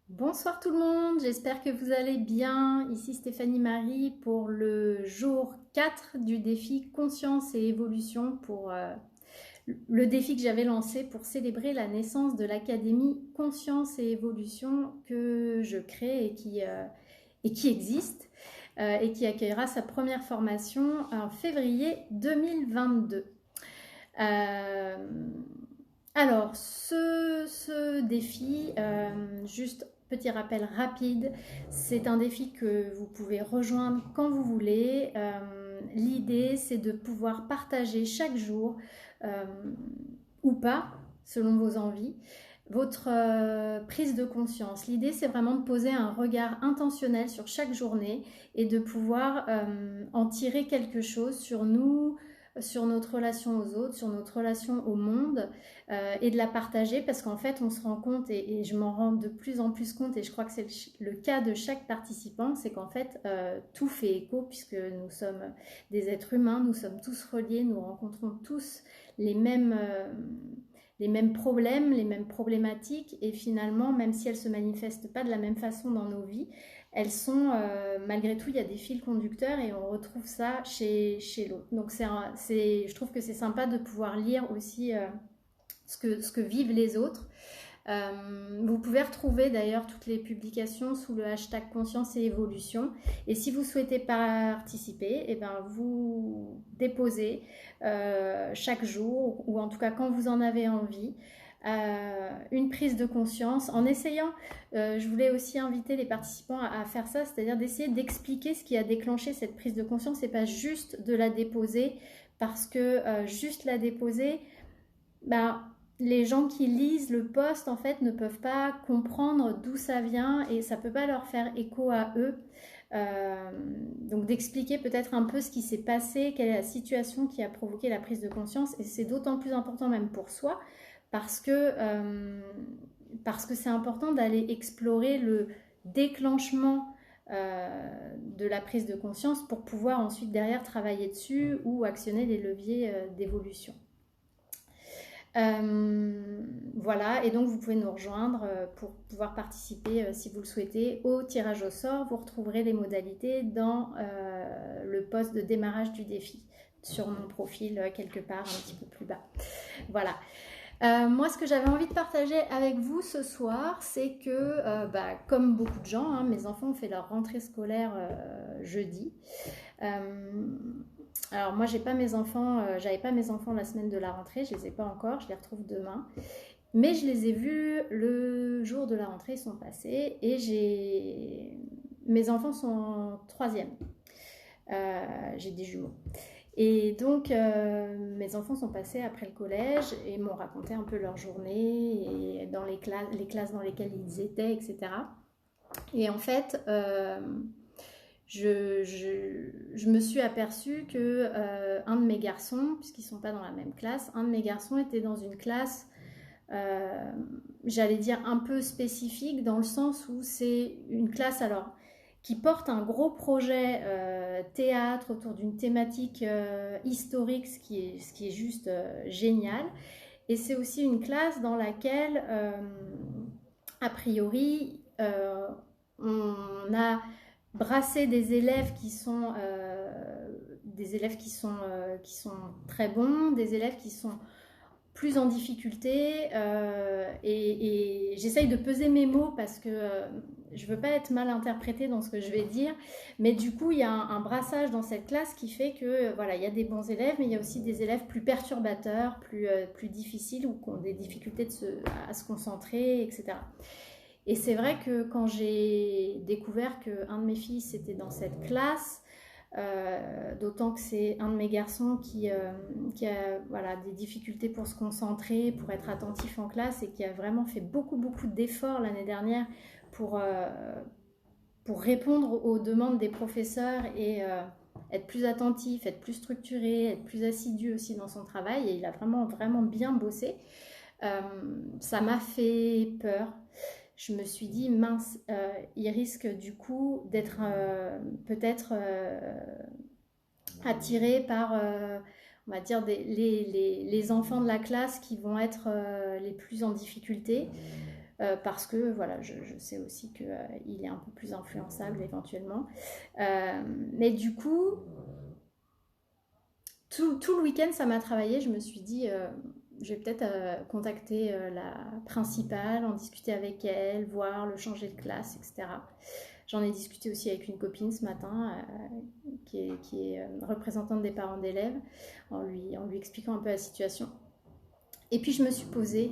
Bonsoir tout le monde, j'espère que vous allez bien. Ici Stéphanie Marie pour le jour 4 du défi Conscience et Évolution pour le défi que j'avais lancé pour célébrer la naissance de l'Académie Conscience et Évolution que je crée et qui existe et qui accueillera sa première formation en février 2022. Euh, alors, ce défi, juste petit rappel rapide, c'est un défi que vous pouvez rejoindre quand vous voulez. L'idée, c'est de pouvoir partager chaque jour, euh, ou pas, selon vos envies, votre prise de conscience. L'idée, c'est vraiment de poser un regard intentionnel sur chaque journée et de pouvoir en tirer quelque chose sur nous, sur notre relation aux autres, sur notre relation au monde, et de la partager parce qu'en fait on se rend compte, et je m'en rends de plus en plus compte, et je crois que c'est le cas de chaque participant, c'est qu'en fait tout fait écho puisque nous sommes des êtres humains, nous sommes tous reliés, nous rencontrons tous les mêmes... les mêmes problèmes, les mêmes problématiques, et finalement, même si elles ne se manifestent pas de la même façon dans nos vies, elles sont, malgré tout, il y a des fils conducteurs et on retrouve ça chez l'autre. Donc je trouve que c'est sympa de pouvoir lire aussi ce que vivent les autres. Vous pouvez retrouver d'ailleurs toutes les publications sous le hashtag Conscience et Évolution. Et si vous souhaitez participer, eh ben vous déposez chaque jour, ou en tout cas quand vous en avez envie, une prise de conscience en essayant, je voulais aussi inviter les participants à faire ça, c'est-à-dire d'essayer d'expliquer ce qui a déclenché cette prise de conscience et pas juste de la déposer, parce que juste la déposer, bah, les gens qui lisent le post en fait ne peuvent pas comprendre d'où ça vient et ça peut pas leur faire écho à eux. Donc d'expliquer peut-être un peu ce qui s'est passé, quelle est la situation qui a provoqué la prise de conscience, et c'est d'autant plus important même pour soi parce que c'est important d'aller explorer le déclenchement de la prise de conscience pour pouvoir ensuite derrière travailler dessus ou actionner les leviers d'évolution. Voilà, et donc vous pouvez nous rejoindre pour pouvoir participer, si vous le souhaitez, au tirage au sort. Vous retrouverez les modalités dans le post de démarrage du défi sur mon profil, quelque part un petit peu plus bas. Voilà. Moi, ce que j'avais envie de partager avec vous ce soir, c'est que, comme beaucoup de gens, hein, mes enfants ont fait leur rentrée scolaire jeudi. Euh, alors moi, j'avais pas mes enfants la semaine de la rentrée, je les ai pas encore, je les retrouve demain. Mais je les ai vus le jour de la rentrée, ils sont passés, et mes enfants sont en troisième. J'ai des jumeaux. Et donc, mes enfants sont passés après le collège et m'ont raconté un peu leur journée et dans les classes dans lesquelles ils étaient, etc. Et en fait, je me suis aperçue que un de mes garçons, puisqu'ils ne sont pas dans la même classe, un de mes garçons était dans une classe, euh, j'allais dire un peu spécifique, dans le sens où c'est une classe alors qui porte un gros projet théâtre autour d'une thématique historique, ce qui est juste génial. Et c'est aussi une classe dans laquelle, a priori, on a brasser des élèves qui sont très bons, des élèves qui sont plus en difficulté, et j'essaye de peser mes mots parce que je veux pas être mal interprétée dans ce que je vais dire, mais du coup il y a un brassage dans cette classe qui fait que voilà, il y a des bons élèves, mais il y a aussi des élèves plus perturbateurs, plus difficiles, ou qui ont des difficultés à se concentrer, etc. Et c'est vrai que quand j'ai découvert qu'un de mes fils était dans cette classe, d'autant que c'est un de mes garçons qui a voilà, des difficultés pour se concentrer, pour être attentif en classe, et qui a vraiment fait beaucoup, beaucoup d'efforts l'année dernière pour, euh, pour répondre aux demandes des professeurs et être plus attentif, être plus structuré, être plus assidu aussi dans son travail. Et il a vraiment, vraiment bien bossé. Ça m'a fait peur. Je me suis dit, mince, il risque du coup d'être peut-être attiré par, on va dire, les enfants de la classe qui vont être les plus en difficulté. parce que voilà, je sais aussi qu'il est un peu plus influençable éventuellement. Mais du coup, tout le week-end, ça m'a travaillé. Je me suis dit, je vais peut-être contacter la principale, en discuter avec elle, voir, le changer de classe, etc. J'en ai discuté aussi avec une copine ce matin, qui est représentante des parents d'élèves, en lui expliquant un peu la situation. Et puis je me suis posée.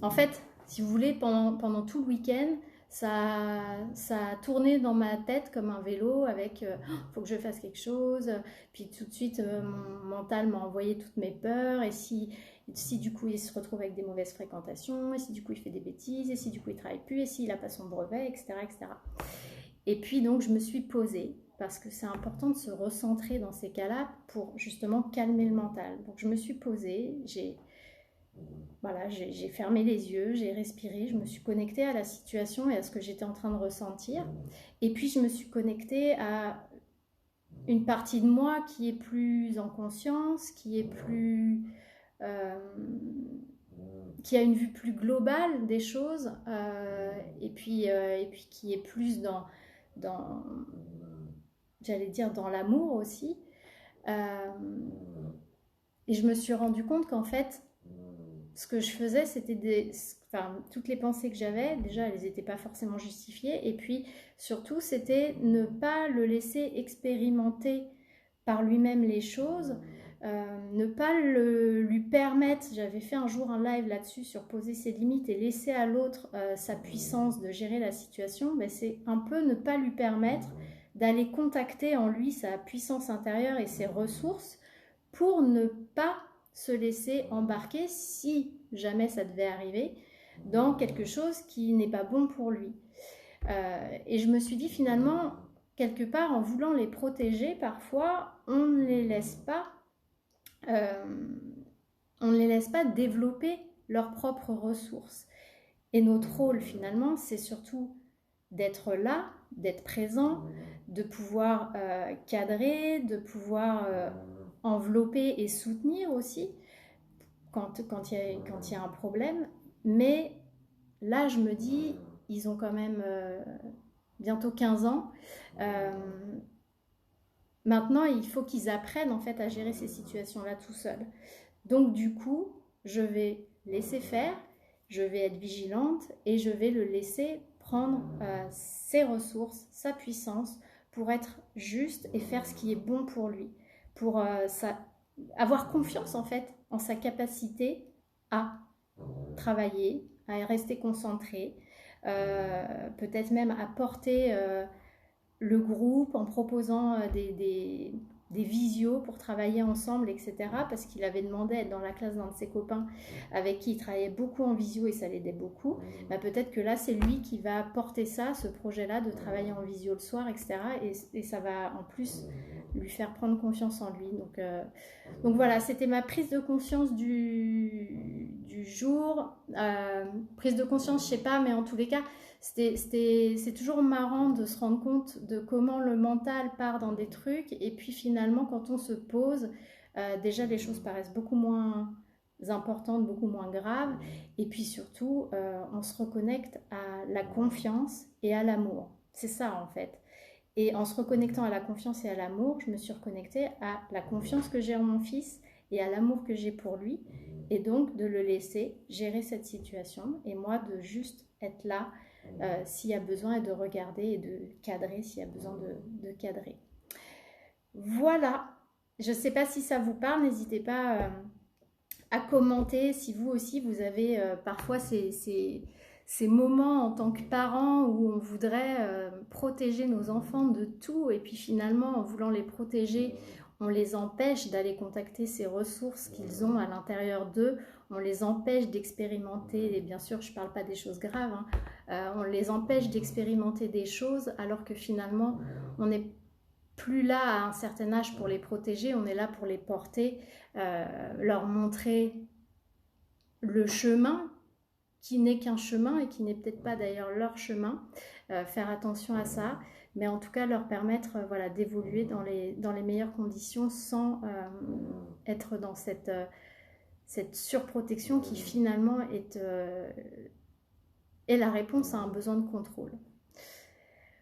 En fait, si vous voulez, pendant tout le week-end, ça a tourné dans ma tête comme un vélo avec faut que je fasse quelque chose. Puis tout de suite, mon mental m'a envoyé toutes mes peurs. Et si du coup il se retrouve avec des mauvaises fréquentations, et si du coup il fait des bêtises, et si du coup il travaille plus, et s'il n'a pas son brevet, etc., etc. Et puis donc je me suis posée parce que c'est important de se recentrer dans ces cas-là pour justement calmer le mental. Donc je me suis posée, j'ai fermé les yeux, j'ai respiré, je me suis connectée à la situation et à ce que j'étais en train de ressentir. Et puis je me suis connectée à une partie de moi qui est plus en conscience, qui a une vue plus globale des choses, et puis qui est plus dans j'allais dire dans l'amour aussi. Et je me suis rendu compte qu'en fait, ce que je faisais, c'était toutes les pensées que j'avais, déjà, elles n'étaient pas forcément justifiées. Et puis, surtout, c'était ne pas le laisser expérimenter par lui-même les choses, ne pas lui permettre, j'avais fait un jour un live là-dessus sur poser ses limites et laisser à l'autre sa puissance de gérer la situation, mais c'est un peu ne pas lui permettre d'aller contacter en lui sa puissance intérieure et ses ressources pour ne pas se laisser embarquer, si jamais ça devait arriver, dans quelque chose qui n'est pas bon pour lui. Et je me suis dit finalement, quelque part, en voulant les protéger, parfois, on ne les laisse pas développer leurs propres ressources. Et notre rôle, finalement, c'est surtout d'être là, d'être présent, de pouvoir cadrer, de pouvoir envelopper et soutenir aussi quand il y a un problème. Mais là, je me dis, ils ont quand même bientôt 15 ans. Maintenant, il faut qu'ils apprennent en fait à gérer ces situations-là tout seuls. Donc du coup, je vais laisser faire, je vais être vigilante et je vais le laisser prendre ses ressources, sa puissance pour être juste et faire ce qui est bon pour lui, pour avoir confiance en fait en sa capacité à travailler, à rester concentré, peut-être même à porter le groupe en proposant des visios pour travailler ensemble, etc. Parce qu'il avait demandé à être dans la classe d'un de ses copains avec qui il travaillait beaucoup en visio et ça l'aidait beaucoup. Bah, peut-être que là, c'est lui qui va porter ça, ce projet-là de travailler en visio le soir, etc. Et ça va en plus lui faire prendre confiance en lui. Donc voilà, c'était ma prise de conscience du jour. Prise de conscience, je sais pas, mais en tous les cas, c'est toujours marrant de se rendre compte de comment le mental part dans des trucs et puis finalement quand on se pose, déjà les choses paraissent beaucoup moins importantes, beaucoup moins graves et puis surtout on se reconnecte à la confiance et à l'amour. C'est ça en fait. Et en se reconnectant à la confiance et à l'amour, je me suis reconnectée à la confiance que j'ai en mon fils et à l'amour que j'ai pour lui et donc de le laisser gérer cette situation et moi de juste être là s'il y a besoin et de regarder et de cadrer s'il y a besoin de cadrer. Voilà, je ne sais pas si ça vous parle, n'hésitez pas à commenter si vous aussi vous avez parfois ces moments en tant que parents où on voudrait protéger nos enfants de tout et puis finalement en voulant les protéger on les empêche d'aller contacter ces ressources qu'ils ont à l'intérieur d'eux, on les empêche d'expérimenter, et bien sûr je ne parle pas des choses graves, on les empêche d'expérimenter des choses alors que finalement on n'est plus là à un certain âge pour les protéger, on est là pour les porter, leur montrer le chemin qui n'est qu'un chemin et qui n'est peut-être pas d'ailleurs leur chemin, faire attention à ça, mais en tout cas leur permettre d'évoluer dans les meilleures conditions sans être dans cette cette surprotection qui finalement est la réponse à un besoin de contrôle.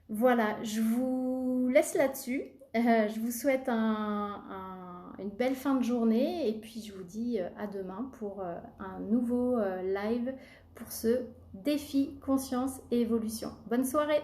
Voilà, je vous laisse là-dessus. Je vous souhaite une belle fin de journée et puis je vous dis à demain pour un nouveau live pour ce défi conscience et évolution. Bonne soirée!